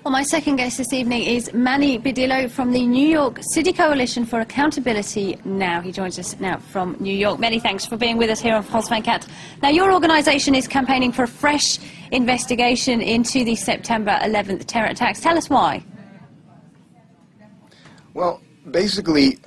Well, my second guest this evening is Manny Badillo from the New York City Coalition for Accountability Now. He joins us now from New York. Many thanks for being with us here on France 24. Now, your organisation is campaigning for a fresh investigation into the September 11th terror attacks. Tell us why. Well, basically,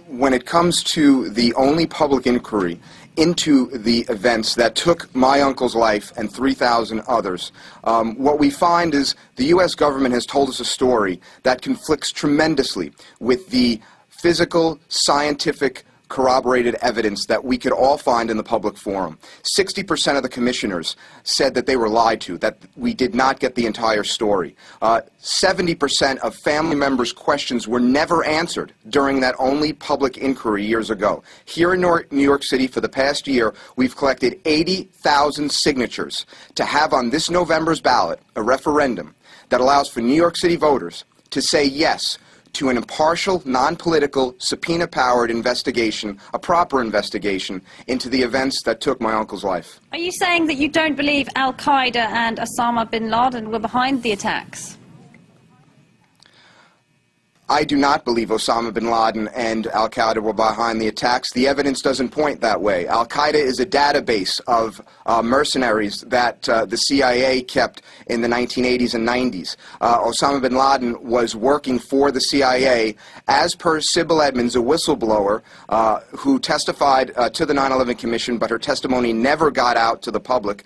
when it comes to the only public inquiry into the events that took my uncle's life and 3,000 others, what we find is the U.S. government has told us a story that conflicts tremendously with the physical, scientific, corroborated evidence that we could all find in the public forum. 60% of the commissioners said that they were lied to, that we did not get the entire story. 70% of family members' questions were never answered during that only public inquiry years ago. Here in New York City, for the past year, we've collected 80,000 signatures to have on this November's ballot a referendum that allows for New York City voters to say yes to an impartial, non-political, subpoena-powered investigation, a proper investigation, into the events that took my uncle's life. Are you saying that you don't believe Al-Qaeda and Osama bin Laden were behind the attacks? I do not believe Osama bin Laden and Al-Qaeda were behind the attacks. The evidence doesn't point that way. Al-Qaeda is a database of mercenaries that the CIA kept in the 1980s and 90s. Osama bin Laden was working for the CIA, as per Sybil Edmonds, a whistleblower who testified to the 9/11 Commission, but her testimony never got out to the public,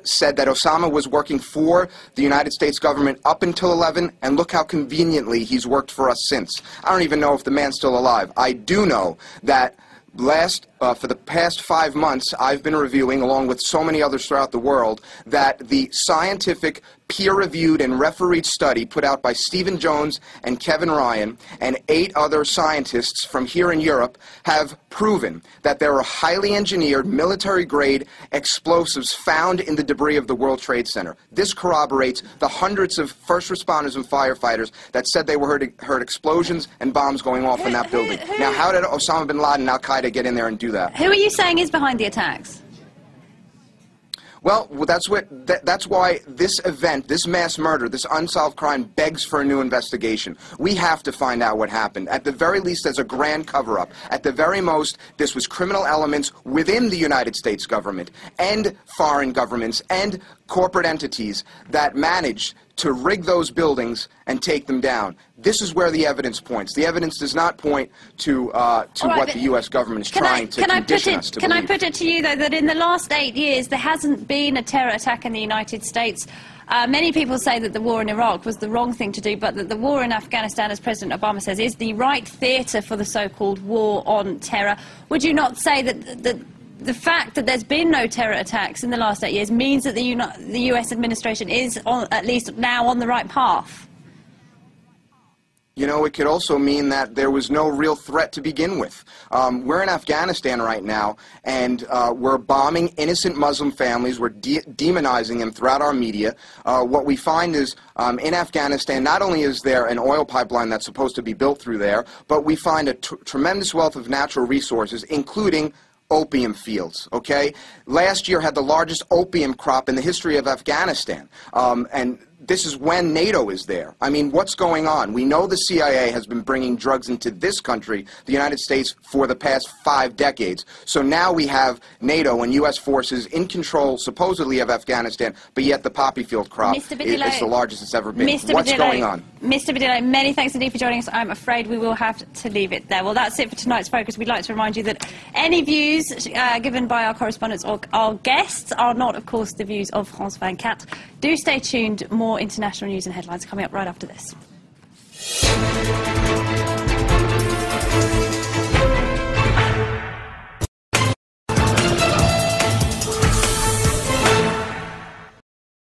said that Osama was working for the United States government up until 11, and look how conveniently he's worked for us since. I don't even know if the man's still alive. I do know that for the past 5 months, I've been reviewing, along with so many others throughout the world, that the scientific, peer-reviewed and refereed study put out by Stephen Jones and Kevin Ryan and 8 other scientists from here in Europe have proven that there are highly engineered, military-grade explosives found in the debris of the World Trade Center. This corroborates the hundreds of first responders and firefighters that said they were heard explosions and bombs going off in that building. Now, how did Osama bin Laden and Al-Qaeda get in there and do that? Who are you saying is behind the attacks? Well, that's why this event, this mass murder, this unsolved crime begs for a new investigation. We have to find out what happened. At the very least, there's a grand cover-up. At the very most, this was criminal elements within the United States government and foreign governments and corporate entities that managed to rig those buildings and take them down. This is where the evidence points. The evidence does not point to what the U.S. government is trying to condition us to believe. Can I put it to you, though, that in the last 8 years there hasn't been a terror attack in the United States? Many people say that the war in Iraq was the wrong thing to do, but that the war in Afghanistan, as President Obama says, is the right theatre for the so-called war on terror. Would you not say that the fact that there's been no terror attacks in the last 8 years means that the U.S. administration is, at least now, on the right path? You know, it could also mean that there was no real threat to begin with. We're in Afghanistan right now, and we're bombing innocent Muslim families. We're demonizing them throughout our media. What we find is, in Afghanistan, not only is there an oil pipeline that's supposed to be built through there, but we find a tremendous wealth of natural resources, including opium fields, okay? Last year had the largest opium crop in the history of Afghanistan, and this is when NATO is there. I mean, what's going on? We know the CIA has been bringing drugs into this country, the United States, for the past 5 decades. So now we have NATO and U.S. forces in control, supposedly, of Afghanistan, but yet the poppy field crop is the largest it's ever been. What's going on? Mr. Badillo, many thanks indeed for joining us. I'm afraid we will have to leave it there. Well, that's it for tonight's Focus. We'd like to remind you that any views given by our correspondents or our guests are not, of course, the views of France 24. Do stay tuned. More international news and headlines coming up right after this.